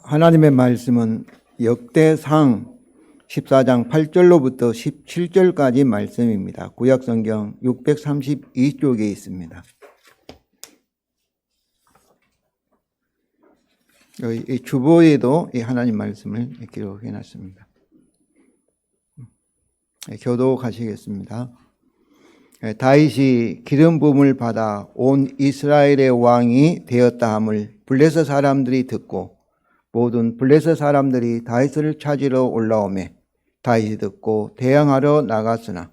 하나님의 말씀은 역대상 14장 8절로부터 17절까지 말씀입니다. 구약성경 632쪽에 있습니다. 이 주보에도 이 하나님 말씀을 기록해 놨습니다. 교독하시겠습니다. 다윗이 기름 부음을 받아 온 이스라엘의 왕이 되었다 함을 블레셋 사람들이 듣고 모든 블레셋 사람들이 다윗을 찾으러 올라오매 다윗이 듣고 대항하러 나갔으나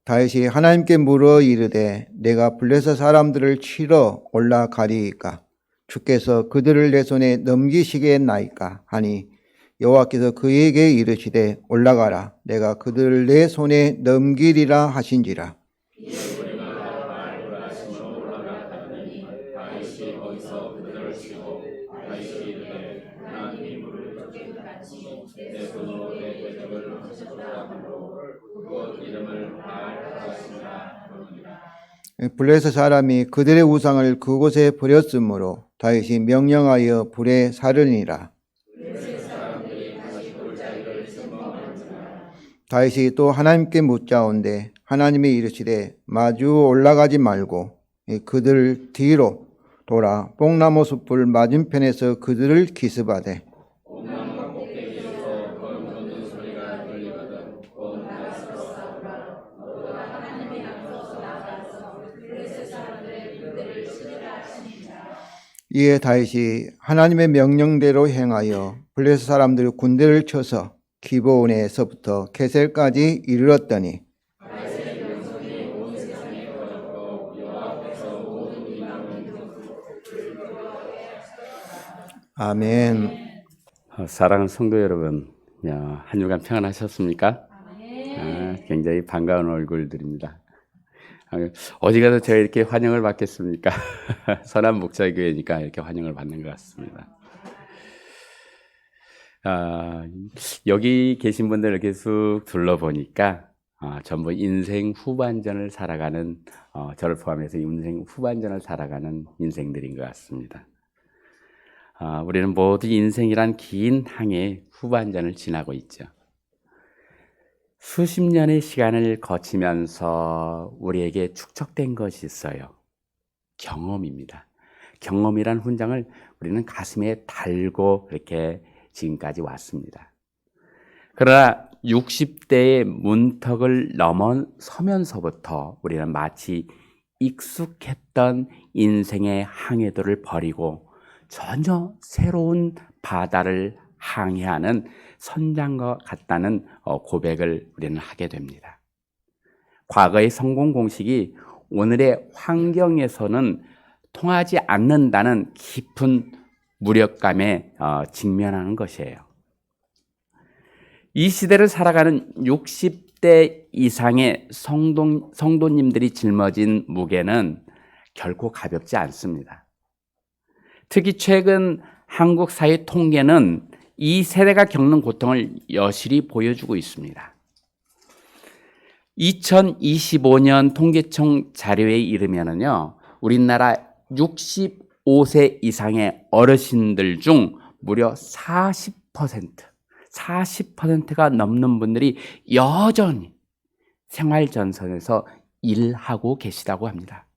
다윗이 하나님께 물어 이르되 내가 블레셋 사람들을 치러 올라가리이까 주께서 그들을 내 손에 넘기시겠나이까 하니 여호와께서 그에게 이르시되 올라가라 내가 그들을 내 손에 넘기리라 하신지라. 블레셋 사람이 그들의 우상을 그곳에 버렸으므로 다윗이 명령하여 불에 사르니라. 다윗이 또 하나님께 묻자온데 하나님이 이르시되 마주 올라가지 말고 그들 뒤로 돌아 뽕나무 숲을 맞은편에서 그들을 기습하되 이에 다윗이 하나님의 명령대로 행하여 블레셋 사람들이 군대를 쳐서 기브온에서부터 게셀까지 이르렀더니 아멘. 사랑하는 성도 여러분, 한 주간 평안하셨습니까? 굉장히 반가운 얼굴들입니다. 어디 가서 제가 이렇게 환영을 받겠습니까? 선한 목자교회니까 이렇게 환영을 받는 것 같습니다. 여기 계신 분들 이렇게 쑥 둘러보니까 전부 인생 후반전을 살아가는, 저를 포함해서 인생 후반전을 살아가는 인생들인 것 같습니다. 우리는 모두 인생이란 긴 항해 후반전을 지나고 있죠. 수십 년의 시간을 거치면서 우리에게 축적된 것이 있어요. 경험입니다. 경험이란 훈장을 우리는 가슴에 달고 이렇게 지금까지 왔습니다. 그러나 60대의 문턱을 넘어서면서부터 우리는 마치 익숙했던 인생의 항해도를 버리고 전혀 새로운 바다를 항해하는 선장과 같다는 고백을 우리는 하게 됩니다. 과거의 성공 공식이 오늘의 환경에서는 통하지 않는다는 깊은 무력감에 직면하는 것이에요. 이 시대를 살아가는 60대 이상의 성도님들이 짊어진 무게는 결코 가볍지 않습니다. 특히 최근 한국 사회 통계는 이 세대가 겪는 고통을 여실히 보여주고 있습니다. 2025년 통계청 자료에 이르면은요, 우리나라 65세 이상의 어르신들 중 무려 40%가 넘는 분들이 여전히 생활전선에서 일하고 계시다고 합니다.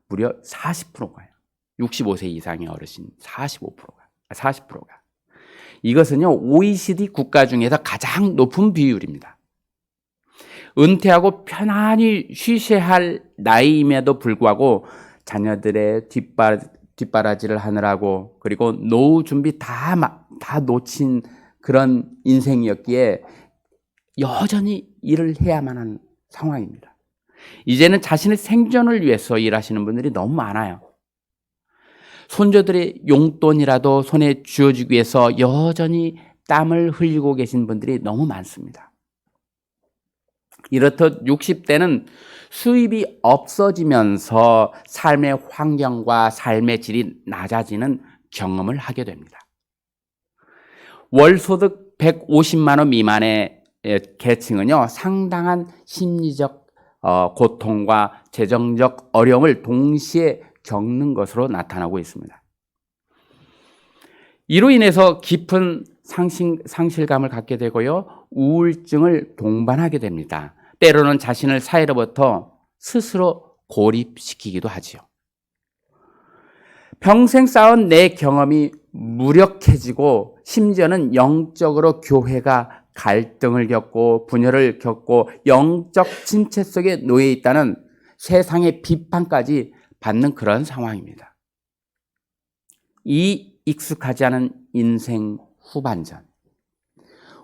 무려 40%가요. 65세 이상의 어르신 40%가. 이것은요, OECD 국가 중에서 가장 높은 비율입니다. 은퇴하고 편안히 쉬셔야 할 나이임에도 불구하고 자녀들의 뒷바라지를 하느라고 그리고 노후 준비 다 놓친 그런 인생이었기에 여전히 일을 해야만 하는 상황입니다. 이제는 자신의 생존을 위해서 일하시는 분들이 너무 많아요. 손주들의 용돈이라도 손에 쥐어주기 위해서 여전히 땀을 흘리고 계신 분들이 너무 많습니다. 이렇듯 60대는 수입이 없어지면서 삶의 환경과 삶의 질이 낮아지는 경험을 하게 됩니다. 월소득 150만 원 미만의 계층은요, 상당한 심리적 고통과 재정적 어려움을 동시에 겪는 것으로 나타나고 있습니다. 이로 인해서 깊은 상실감을 갖게 되고요, 우울증을 동반하게 됩니다. 때로는 자신을 사회로부터 스스로 고립시키기도 하지요. 평생 쌓은 내 경험이 무력해지고 심지어는 영적으로 교회가 갈등을 겪고 분열을 겪고 영적 침체 속에 놓여 있다는 세상의 비판까지 받는 그런 상황입니다. 이 익숙하지 않은 인생 후반전,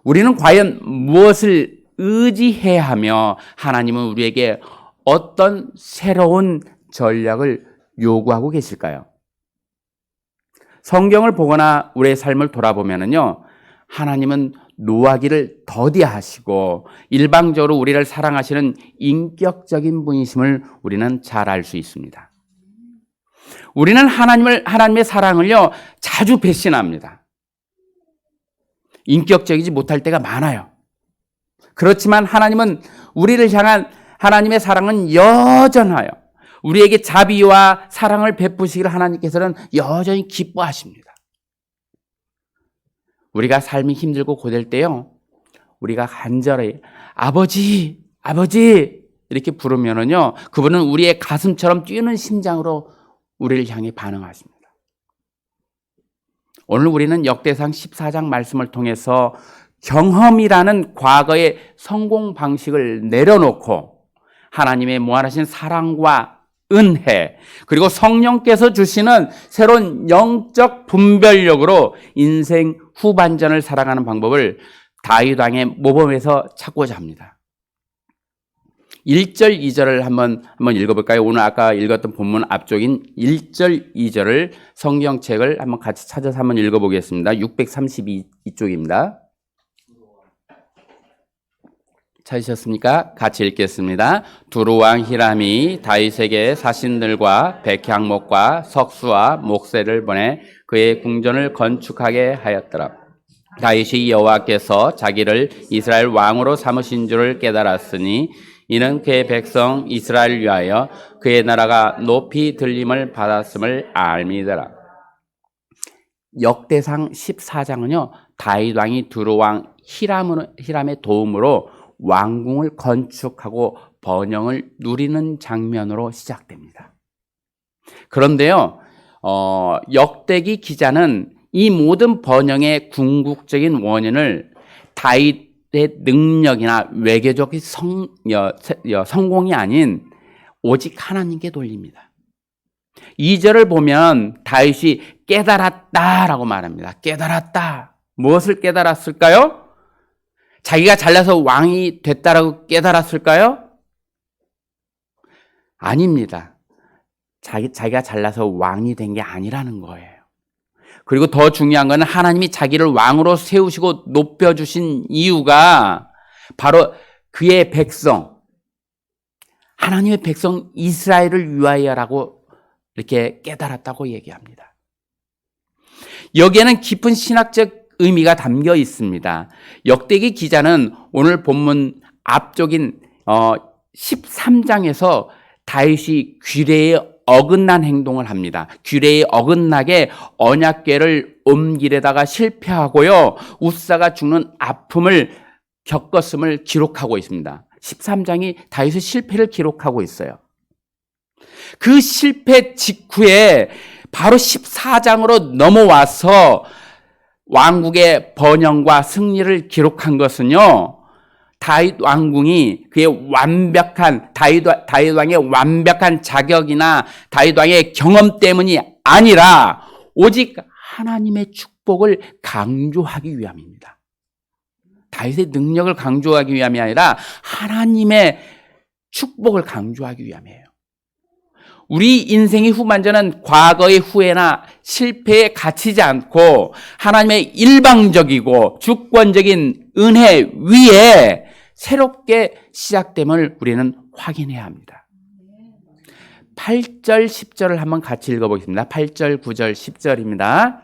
우리는 과연 무엇을 의지해야 하며 하나님은 우리에게 어떤 새로운 전략을 요구하고 계실까요? 성경을 보거나 우리의 삶을 돌아보면요, 하나님은 노하기를 더디하시고 일방적으로 우리를 사랑하시는 인격적인 분이심을 우리는 잘 알 수 있습니다. 우리는 하나님의 사랑을요, 자주 배신합니다. 인격적이지 못할 때가 많아요. 그렇지만 하나님은 우리를 향한 하나님의 사랑은 여전하여 우리에게 자비와 사랑을 베푸시기를 하나님께서는 여전히 기뻐하십니다. 우리가 삶이 힘들고 고될 때요, 우리가 간절히 아버지, 아버지 이렇게 부르면은요, 그분은 우리의 가슴처럼 뛰는 심장으로 우리를 향해 반응하십니다. 오늘 우리는 역대상 14장 말씀을 통해서 경험이라는 과거의 성공 방식을 내려놓고 하나님의 무한하신 사랑과 은혜, 그리고 성령께서 주시는 새로운 영적 분별력으로 인생 후반전을 살아가는 방법을 다윗 왕의 모범에서 찾고자 합니다. 1절, 2절을 한번 읽어볼까요? 오늘 아까 읽었던 본문 앞쪽인 1절, 2절을 성경책을 한번 같이 찾아서 한번 읽어보겠습니다. 632쪽입니다. 찾으셨습니까? 같이 읽겠습니다. 두루왕 히람이 다윗에게 사신들과 백향목과 석수와 목새를 보내 그의 궁전을 건축하게 하였더라. 다윗이 여호와께서 자기를 이스라엘 왕으로 삼으신 줄을 깨달았으니 이는 그의 백성 이스라엘을 위하여 그의 나라가 높이 들림을 받았음을 알미더라. 역대상 14장은요, 다윗 왕이 두루왕 히람의 도움으로 왕궁을 건축하고 번영을 누리는 장면으로 시작됩니다. 그런데요, 역대기 기자는 이 모든 번영의 궁극적인 원인을 다윗의 능력이나 외교적 성공이 아닌 오직 하나님께 돌립니다. 2절을 보면 다윗이 깨달았다라고 말합니다. 깨달았다. 무엇을 깨달았을까요? 자기가 잘나서 왕이 됐다라고 깨달았을까요? 아닙니다. 자기가 잘나서 왕이 된 게 아니라는 거예요. 그리고 더 중요한 건 하나님이 자기를 왕으로 세우시고 높여주신 이유가 바로 그의 백성, 하나님의 백성 이스라엘을 위하여라고 이렇게 깨달았다고 얘기합니다. 여기에는 깊은 신학적 의미가 담겨 있습니다. 역대기 기자는 오늘 본문 앞쪽인 13장에서 다윗이 규례에 어긋난 행동을 합니다. 규례에 어긋나게 언약궤를 옮기려다가 실패하고요, 웃사가 죽는 아픔을 겪었음을 기록하고 있습니다. 13장이 다윗의 실패를 기록하고 있어요. 그 실패 직후에 바로 14장으로 넘어와서 왕국의 번영과 승리를 기록한 것은요, 다윗 왕궁이 그의 완벽한 다윗 왕의 완벽한 자격이나 다윗 왕의 경험 때문이 아니라 오직 하나님의 축복을 강조하기 위함입니다. 다윗의 능력을 강조하기 위함이 아니라 하나님의 축복을 강조하기 위함이에요. 우리 인생의 후반전은 과거의 후회나 실패에 갇히지 않고 하나님의 일방적이고 주권적인 은혜 위에 새롭게 시작됨을 우리는 확인해야 합니다. 8절, 10절을 한번 같이 읽어보겠습니다. 8절, 9절, 10절입니다.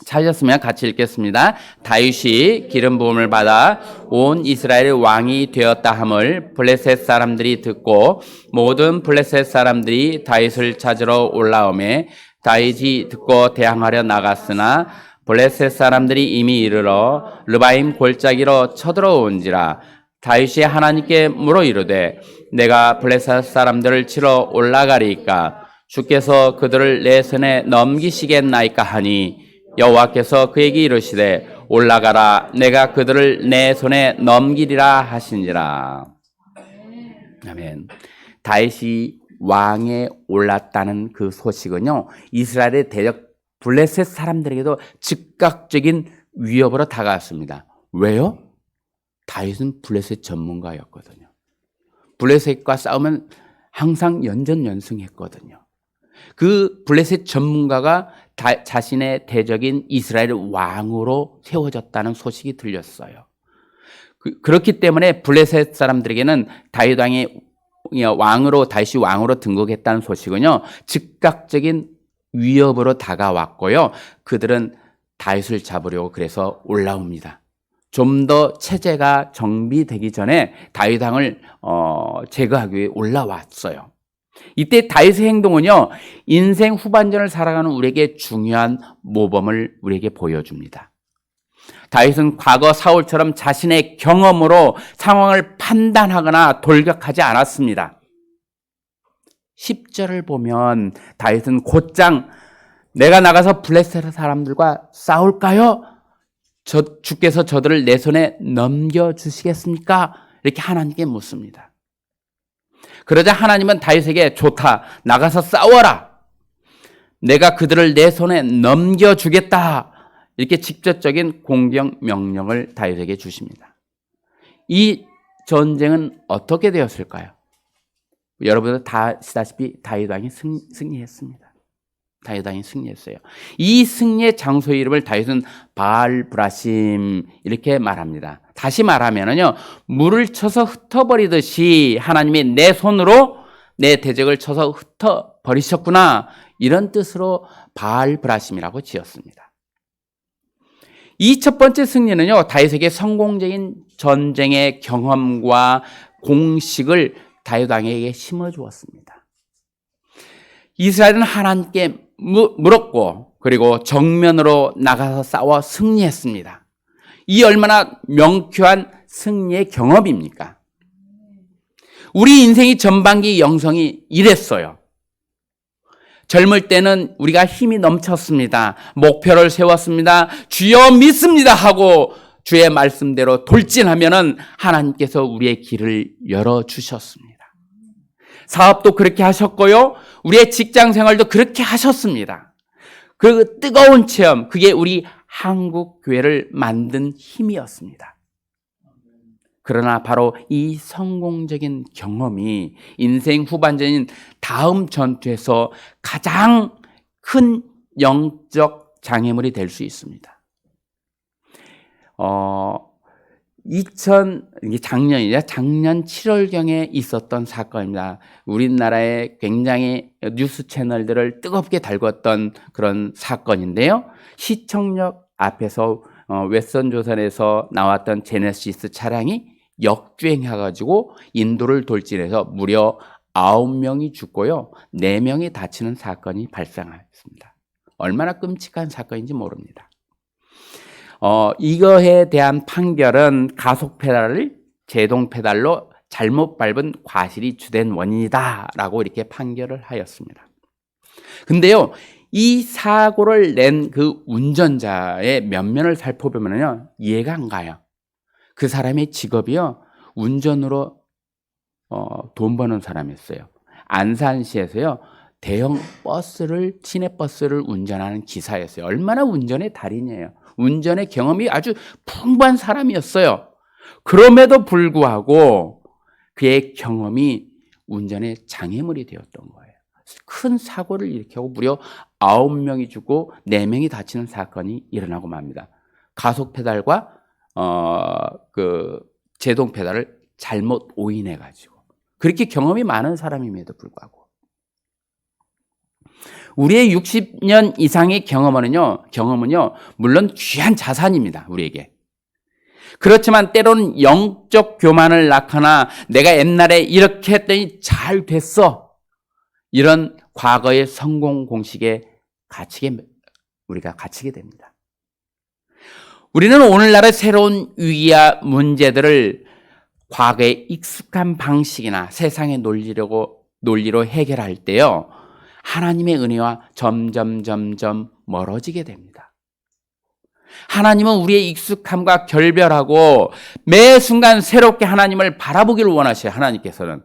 찾으셨으면 같이 읽겠습니다. 다윗이 기름 부음을 받아 온 이스라엘의 왕이 되었다 함을 블레셋 사람들이 듣고 모든 블레셋 사람들이 다윗을 찾으러 올라오매 다윗이 듣고 대항하려 나갔으나 블레셋 사람들이 이미 이르러 르바임 골짜기로 쳐들어온지라. 다윗이 하나님께 물어 이르되 내가 블레셋 사람들을 치러 올라가리이까 주께서 그들을 내 손에 넘기시겠나이까 하니 여호와께서 그에게 이르시되 올라가라 내가 그들을 내 손에 넘기리라 하시니라. 아멘. 다윗이 왕에 올랐다는 그 소식은요, 이스라엘의 대적 블레셋 사람들에게도 즉각적인 위협으로 다가왔습니다. 왜요? 다윗은 블레셋 전문가였거든요. 블레셋과 싸우면 항상 연전연승했거든요. 그 블레셋 전문가가 자신의 대적인 이스라엘 왕으로 세워졌다는 소식이 들렸어요. 그렇기 때문에 블레셋 사람들에게는 다윗 다윗이 왕으로 등극했다는 소식은요, 즉각적인 위협으로 다가왔고요. 그들은 다윗을 잡으려고 그래서 올라옵니다. 좀 더 체제가 정비되기 전에 다윗 왕을 제거하기 위해 올라왔어요. 이때 다윗의 행동은요, 인생 후반전을 살아가는 우리에게 중요한 모범을 우리에게 보여줍니다. 다윗은 과거 사울처럼 자신의 경험으로 상황을 판단하거나 돌격하지 않았습니다. 10절을 보면 다윗은 곧장 내가 나가서 블레셋 사람들과 싸울까요? 주께서 저들을 내 손에 넘겨주시겠습니까? 이렇게 하나님께 묻습니다. 그러자 하나님은 다윗에게 좋다, 나가서 싸워라, 내가 그들을 내 손에 넘겨주겠다, 이렇게 직접적인 공격 명령을 다윗에게 주십니다. 이 전쟁은 어떻게 되었을까요? 여러분들 다 아시다시피 다윗 왕이 승리했습니다. 다윗 왕이 승리했어요. 이 승리의 장소 이름을 다윗은 바알 브라심 이렇게 말합니다. 다시 말하면은요, 물을 쳐서 흩어버리듯이 하나님이 내 손으로 내 대적을 쳐서 흩어버리셨구나, 이런 뜻으로 바알 브라심이라고 지었습니다. 이 첫 번째 승리는요, 다윗에게 성공적인 전쟁의 경험과 공식을 다윗 왕에게 심어주었습니다. 이스라엘은 하나님께 물었고 그리고 정면으로 나가서 싸워 승리했습니다. 이 얼마나 명쾌한 승리의 경험입니까? 우리 인생이 전반기 영성이 이랬어요. 젊을 때는 우리가 힘이 넘쳤습니다. 목표를 세웠습니다. 주여 믿습니다 하고 주의 말씀대로 돌진하면은 하나님께서 우리의 길을 열어주셨습니다. 사업도 그렇게 하셨고요, 우리의 직장 생활도 그렇게 하셨습니다. 그 뜨거운 체험, 그게 우리 한국 교회를 만든 힘이었습니다. 그러나 바로 이 성공적인 경험이 인생 후반전인 다음 전투에서 가장 큰 영적 장애물이 될 수 있습니다. 작년 7월경에 있었던 사건입니다. 우리나라의 굉장히 뉴스 채널들을 뜨겁게 달궜던 그런 사건인데요. 시청역 앞에서 웨스턴조선에서 나왔던 제네시스 차량이 역주행해가지고 인도를 돌진해서 무려 9명이 죽고요, 4명이 다치는 사건이 발생했습니다. 얼마나 끔찍한 사건인지 모릅니다. 이거에 대한 판결은 가속 페달을 제동 페달로 잘못 밟은 과실이 주된 원인이다라고 이렇게 판결을 하였습니다. 근데요, 이 사고를 낸 그 운전자의 면면을 살펴보면요, 이해가 안 가요. 그 사람의 직업이요, 운전으로 돈 버는 사람이었어요. 안산시에서요, 대형 시내버스를 운전하는 기사였어요. 얼마나 운전의 달인이에요. 운전의 경험이 아주 풍부한 사람이었어요. 그럼에도 불구하고 그의 경험이 운전의 장애물이 되었던 거예요. 큰 사고를 일으키고 무려 9명이 죽고 4명이 다치는 사건이 일어나고 맙니다. 가속 페달과 제동 페달을 잘못 오인해가지고, 그렇게 경험이 많은 사람임에도 불구하고 우리의 60년 이상의 경험은요, 물론 귀한 자산입니다, 우리에게. 그렇지만 때로는 영적 교만을 낳거나 내가 옛날에 이렇게 했더니 잘 됐어. 이런 과거의 성공 공식에 우리가 갇히게 됩니다. 우리는 오늘날의 새로운 위기와 문제들을 과거의 익숙한 방식이나 세상의 논리로 해결할 때요, 하나님의 은혜와 점점 멀어지게 됩니다. 하나님은 우리의 익숙함과 결별하고 매 순간 새롭게 하나님을 바라보기를 원하셔요. 하나님께서는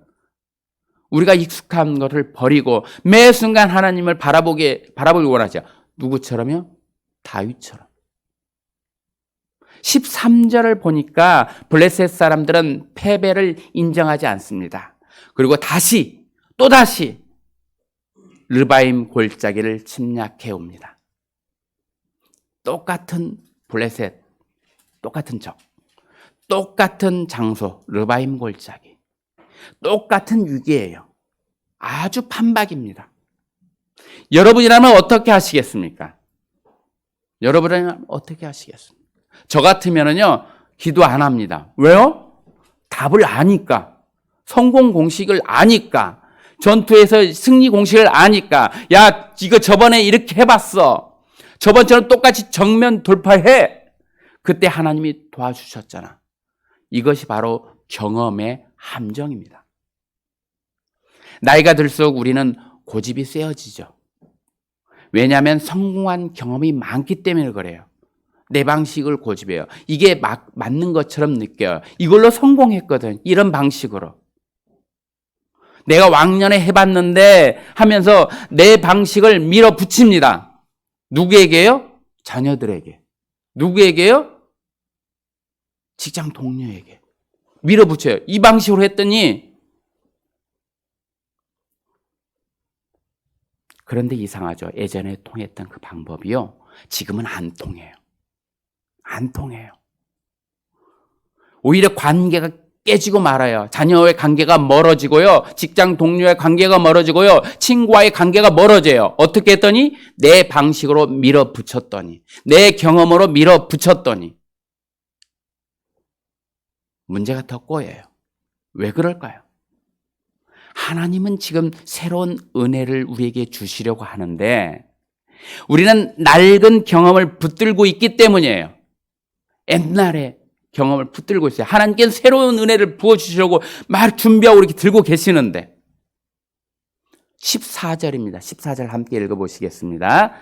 우리가 익숙한 것을 버리고 매 순간 하나님을 바라보기 원하죠. 누구처럼요? 다윗처럼. 13절을 보니까 블레셋 사람들은 패배를 인정하지 않습니다. 그리고 또다시 르바임 골짜기를 침략해 옵니다. 똑같은 블레셋, 똑같은 적, 똑같은 장소, 르바임 골짜기, 똑같은 위기예요. 아주 판박입니다. 여러분이라면 어떻게 하시겠습니까? 저 같으면은요, 기도 안 합니다. 왜요? 답을 아니까. 성공 공식을 아니까. 전투에서 승리 공식을 아니까. 야, 이거 저번에 이렇게 해봤어. 저번처럼 똑같이 정면 돌파해. 그때 하나님이 도와주셨잖아. 이것이 바로 경험의 함정입니다. 나이가 들수록 우리는 고집이 세어지죠. 왜냐하면 성공한 경험이 많기 때문에 그래요. 내 방식을 고집해요. 이게 맞는 것처럼 느껴요. 이걸로 성공했거든. 이런 방식으로. 내가 왕년에 해봤는데 하면서 내 방식을 밀어붙입니다. 누구에게요? 자녀들에게. 누구에게요? 직장 동료에게. 밀어붙여요. 이 방식으로 했더니 그런데 이상하죠. 예전에 통했던 그 방법이요. 지금은 안 통해요. 오히려 관계가 깨지고 말아요. 자녀의 관계가 멀어지고요. 직장 동료의 관계가 멀어지고요. 친구와의 관계가 멀어져요. 어떻게 했더니? 내 방식으로 밀어붙였더니. 내 경험으로 밀어붙였더니. 문제가 더 꼬여요. 왜 그럴까요? 하나님은 지금 새로운 은혜를 우리에게 주시려고 하는데 우리는 낡은 경험을 붙들고 있기 때문이에요. 옛날에 경험을 붙들고 있어요. 하나님께서 새로운 은혜를 부어주시려고 막 준비하고 이렇게 들고 계시는데 14절입니다. 14절 함께 읽어보시겠습니다.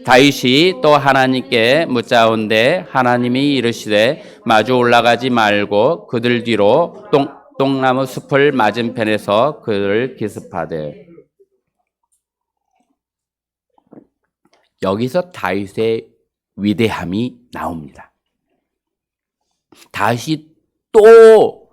다윗이 또 하나님께 묻자온데 하나님이 이르시되 마주 올라가지 말고 그들 뒤로 똥나무 숲을 맞은편에서 그를 기습하되. 여기서 다윗의 위대함이 나옵니다. 다윗이 또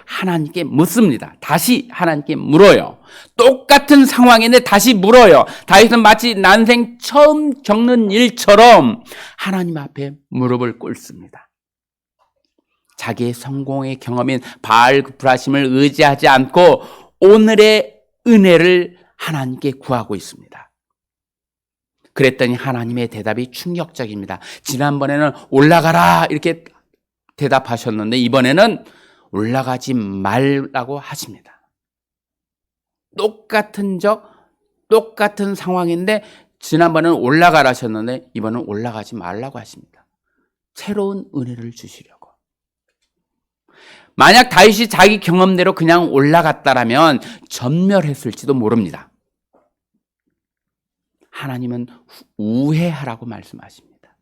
하나님께 묻습니다. 다시 하나님께 물어요. 똑같은 상황인데 다시 물어요. 다윗은 마치 난생 처음 겪는 일처럼 하나님 앞에 무릎을 꿇습니다. 자기의 성공의 경험인 바알그프라심을 의지하지 않고 오늘의 은혜를 하나님께 구하고 있습니다. 그랬더니 하나님의 대답이 충격적입니다. 지난번에는 올라가라 이렇게 대답하셨는데 이번에는 올라가지 말라고 하십니다. 똑같은 상황인데 지난번에는 올라가라 하셨는데 이번은 올라가지 말라고 하십니다. 새로운 은혜를 주시려고. 만약 다윗이 자기 경험대로 그냥 올라갔다라면 전멸했을지도 모릅니다. 하나님은 우회하라고 말씀하십니다.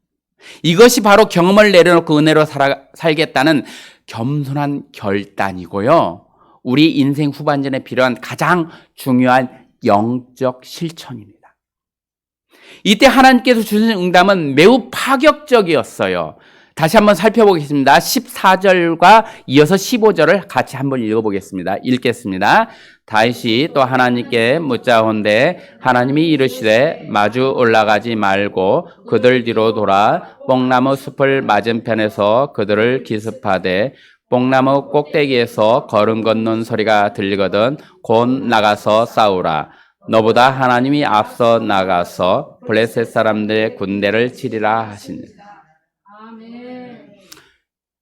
이것이 바로 경험을 내려놓고 은혜로 살겠다는 겸손한 결단이고요. 우리 인생 후반전에 필요한 가장 중요한 영적 실천입니다. 이때 하나님께서 주신 응답은 매우 파격적이었어요. 다시 한번 살펴보겠습니다. 14절과 이어서 15절을 같이 한번 읽어보겠습니다. 읽겠습니다. 다윗이 또 하나님께 묻자온데 하나님이 이르시되 마주 올라가지 말고 그들 뒤로 돌아 뽕나무 숲을 맞은편에서 그들을 기습하되 뽕나무 꼭대기에서 걸음 걷는 소리가 들리거든 곧 나가서 싸우라. 너보다 하나님이 앞서 나가서 블레셋 사람들의 군대를 치리라 하시니.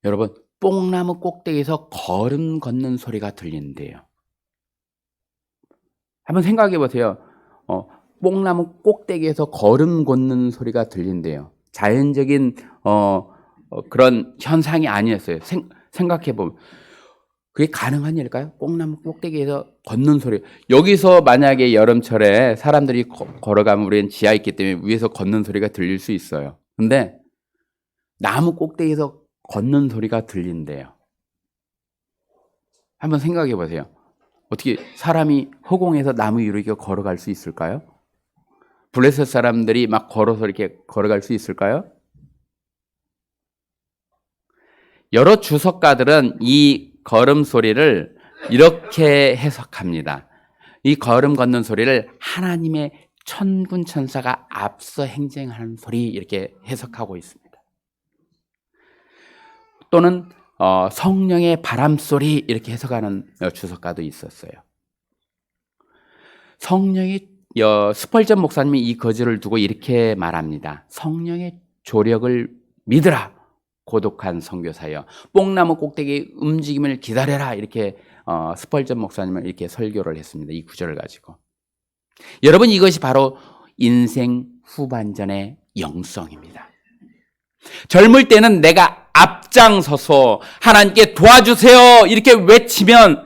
여러분, 뽕나무 꼭대기에서 걸음 걷는 소리가 들리는데요. 한번 생각해 보세요. 뽕나무 꼭대기에서 걸음 걷는 소리가 들린대요. 자연적인 그런 현상이 아니었어요. 생각해 보면 그게 가능한 일일까요? 뽕나무 꼭대기에서 걷는 소리. 여기서 만약에 여름철에 사람들이 걸어가면 우리는 지하에 있기 때문에 위에서 걷는 소리가 들릴 수 있어요. 근데 나무 꼭대기에서 걷는 소리가 들린대요. 한번 생각해 보세요. 어떻게 사람이 허공에서 나무 위로 이렇게 걸어갈 수 있을까요? 블레셋 사람들이 막 걸어서 이렇게 걸어갈 수 있을까요? 여러 주석가들은 이 걸음 소리를 이렇게 해석합니다. 이 걸음 걷는 소리를 하나님의 천군 천사가 앞서 행진하는 소리 이렇게 해석하고 있습니다. 또는 성령의 바람소리 이렇게 해석하는 주석가도 있었어요. 성령이 스펄전 목사님이 이 거지를 두고 이렇게 말합니다. 성령의 조력을 믿으라. 고독한 선교사여. 뽕나무 꼭대기 움직임을 기다려라. 이렇게 스펄전 목사님은 이렇게 설교를 했습니다. 이 구절을 가지고. 여러분, 이것이 바로 인생 후반전의 영성입니다. 젊을 때는 내가 앞장서서 하나님께 도와주세요 이렇게 외치면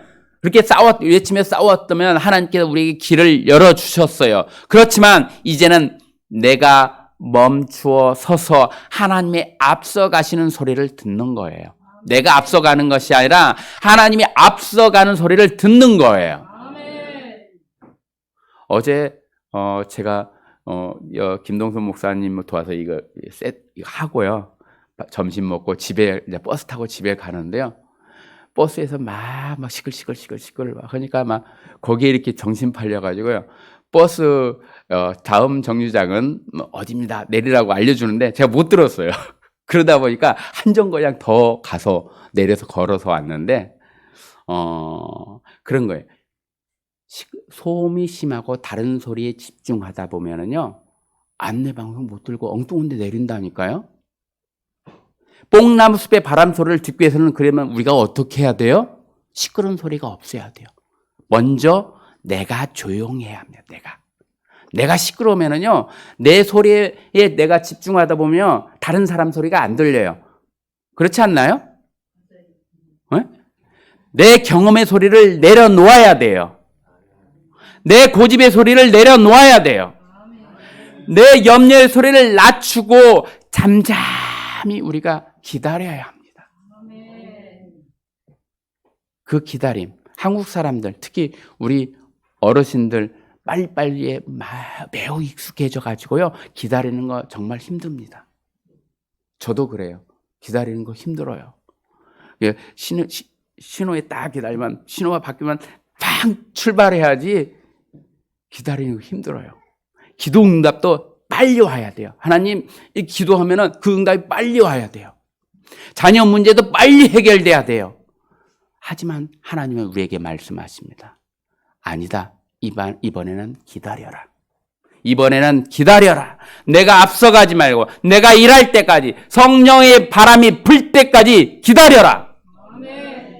외치며 싸웠다면 하나님께서 우리에게 길을 열어주셨어요. 그렇지만 이제는 내가 멈추어 서서 하나님의 앞서가시는 소리를 듣는 거예요. 내가 앞서가는 것이 아니라 하나님이 앞서가는 소리를 듣는 거예요. 어제 제가 김동선 목사님 도와서 이거 하고요. 점심 먹고 집에 이제 버스 타고 집에 가는데요. 버스에서 막 시끌 하니까 막 거기에 이렇게 정신 팔려 가지고요. 버스 다음 정류장은 어디입니다. 내리라고 알려주는데 제가 못 들었어요. 그러다 보니까 한 정거장 더 가서 내려서 걸어서 왔는데 그런 거예요. 소음이 심하고 다른 소리에 집중하다 보면은요 안내방송 못 들고 엉뚱한 데 내린다니까요. 뽕나무 숲의 바람 소리를 듣기 위해서는 그러면 우리가 어떻게 해야 돼요? 시끄러운 소리가 없어야 돼요. 먼저 내가 조용해야 합니다. 내가 시끄러우면은요 내 소리에 내가 집중하다 보면 다른 사람 소리가 안 들려요. 그렇지 않나요? 네? 내 경험의 소리를 내려놓아야 돼요. 내 고집의 소리를 내려놓아야 돼요. 내 염려의 소리를 낮추고 잠잠히 우리가 기다려야 합니다. 그 기다림, 한국 사람들, 특히 우리 어르신들 빨리빨리에 매우 익숙해져 가지고요. 기다리는 거 정말 힘듭니다. 저도 그래요. 기다리는 거 힘들어요. 신호에 딱 기다리면 신호가 바뀌면 딱 출발해야지 기다리는 거 힘들어요. 기도 응답도 빨리 와야 돼요. 하나님 기도하면은 그 응답이 빨리 와야 돼요. 자녀 문제도 빨리 해결돼야 돼요. 하지만 하나님은 우리에게 말씀하십니다. 아니다. 이번에는 기다려라. 이번에는 기다려라. 내가 앞서가지 말고 내가 일할 때까지 성령의 바람이 불 때까지 기다려라.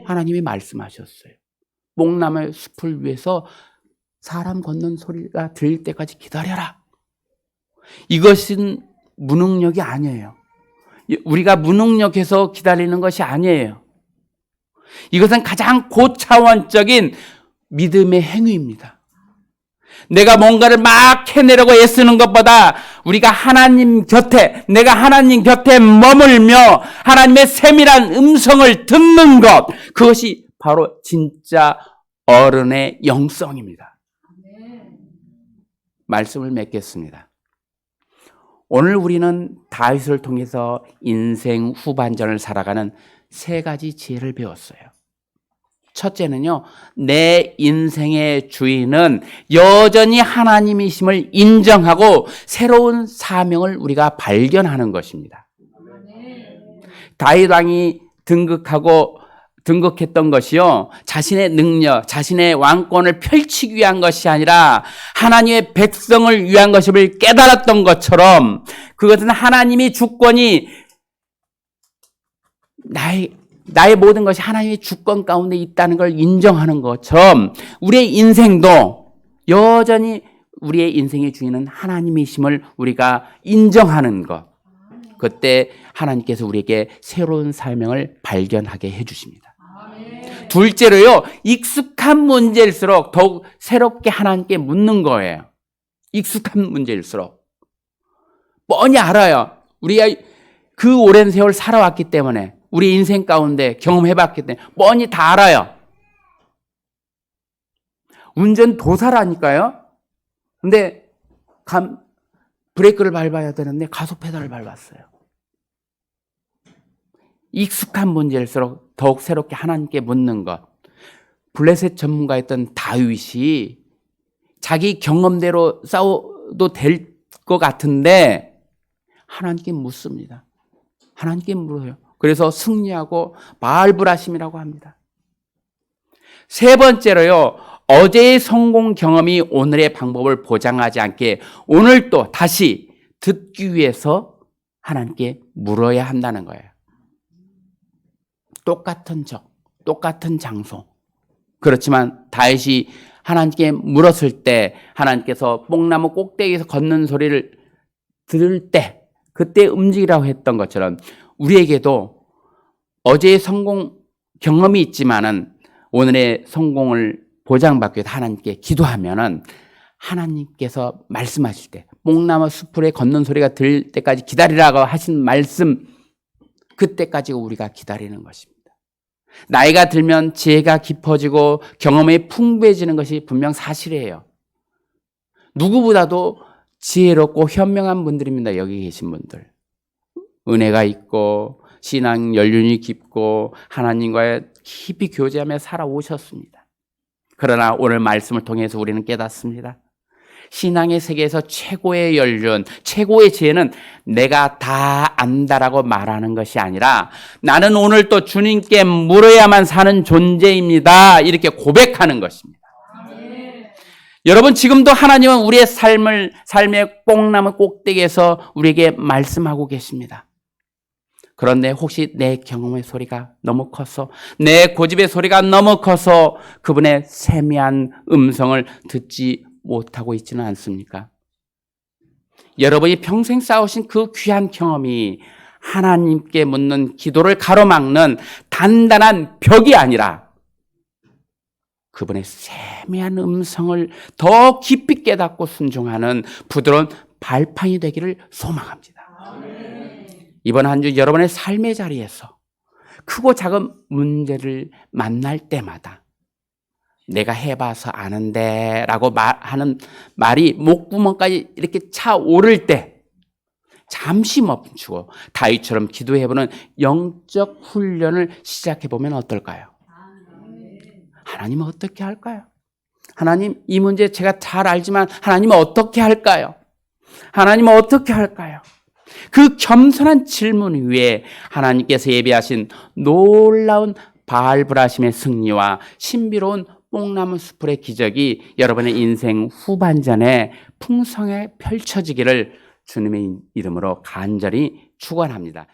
하나님이 말씀하셨어요. 뽕나무 숲을 위해서 사람 걷는 소리가 들릴 때까지 기다려라. 이것은 무능력이 아니에요. 우리가 무능력해서 기다리는 것이 아니에요. 이것은 가장 고차원적인 믿음의 행위입니다. 내가 뭔가를 막 해내려고 애쓰는 것보다 우리가 내가 하나님 곁에 머물며 하나님의 세밀한 음성을 듣는 것, 그것이 바로 진짜 어른의 영성입니다. 말씀을 맺겠습니다. 오늘 우리는 다윗을 통해서 인생 후반전을 살아가는 3가지 지혜를 배웠어요. 첫째는요, 내 인생의 주인은 여전히 하나님이심을 인정하고 새로운 사명을 우리가 발견하는 것입니다. 다윗 왕이 등극했던 것이요, 자신의 능력, 자신의 왕권을 펼치기 위한 것이 아니라 하나님의 백성을 위한 것임을 깨달았던 것처럼, 그것은 하나님의 주권이 나의 모든 것이 하나님의 주권 가운데 있다는 걸 인정하는 것처럼 우리의 인생도 여전히 우리의 인생의 주인은 하나님이심을 우리가 인정하는 것. 그때 하나님께서 우리에게 새로운 사명을 발견하게 해주십니다. 둘째로요, 익숙한 문제일수록 더욱 새롭게 하나님께 묻는 거예요. 익숙한 문제일수록. 뻔히 알아요. 우리가 그 오랜 세월 살아왔기 때문에, 우리 인생 가운데 경험해봤기 때문에 뻔히 다 알아요. 운전 도사라니까요. 근데 브레이크를 밟아야 되는데 가속 페달을 밟았어요. 익숙한 문제일수록 더욱 새롭게 하나님께 묻는 것. 블레셋 전문가였던 다윗이 자기 경험대로 싸워도 될 것 같은데 하나님께 묻습니다. 하나님께 물어요. 그래서 승리하고 바알브라심이라고 합니다. 세 번째로요, 어제의 성공 경험이 오늘의 방법을 보장하지 않게 오늘 또 다시 듣기 위해서 하나님께 물어야 한다는 거예요. 똑같은 적, 똑같은 장소. 그렇지만 다윗이 하나님께 물었을 때 하나님께서 뽕나무 꼭대기에서 걷는 소리를 들을 때 그때 움직이라고 했던 것처럼 우리에게도 어제의 성공 경험이 있지만은 오늘의 성공을 보장받기 위해서 하나님께 기도하면은 하나님께서 말씀하실 때 뽕나무 숲에 걷는 소리가 들릴 때까지 기다리라고 하신 말씀, 그때까지 우리가 기다리는 것입니다. 나이가 들면 지혜가 깊어지고 경험이 풍부해지는 것이 분명 사실이에요. 누구보다도 지혜롭고 현명한 분들입니다. 여기 계신 분들. 은혜가 있고 신앙 연륜이 깊고 하나님과의 깊이 교제하며 살아오셨습니다. 그러나 오늘 말씀을 통해서 우리는 깨닫습니다. 신앙의 세계에서 최고의 연륜, 최고의 지혜는 내가 다 안다라고 말하는 것이 아니라 나는 오늘 또 주님께 물어야만 사는 존재입니다. 이렇게 고백하는 것입니다. 여러분, 지금도 하나님은 우리의 삶의 뽕나무 꼭대기에서 우리에게 말씀하고 계십니다. 그런데 혹시 내 경험의 소리가 너무 커서, 내 고집의 소리가 너무 커서 그분의 세미한 음성을 듣지 못하고 있지는 않습니까? 여러분이 평생 쌓으신 그 귀한 경험이 하나님께 묻는 기도를 가로막는 단단한 벽이 아니라 그분의 세미한 음성을 더 깊이 깨닫고 순종하는 부드러운 발판이 되기를 소망합니다. 이번 한 주 여러분의 삶의 자리에서 크고 작은 문제를 만날 때마다 내가 해봐서 아는데 라고 하는 말이 목구멍까지 이렇게 차오를 때 잠시 멈추고 다윗처럼 기도해보는 영적 훈련을 시작해보면 어떨까요? 하나님은 어떻게 할까요? 하나님, 이 문제 제가 잘 알지만 하나님은 어떻게 할까요? 하나님은 어떻게 할까요? 그 겸손한 질문 위에 하나님께서 예비하신 놀라운 바알브라심의 승리와 신비로운 뽕나무 숲의 기적이 여러분의 인생 후반전에 풍성하게 펼쳐지기를 주님의 이름으로 간절히 축원합니다.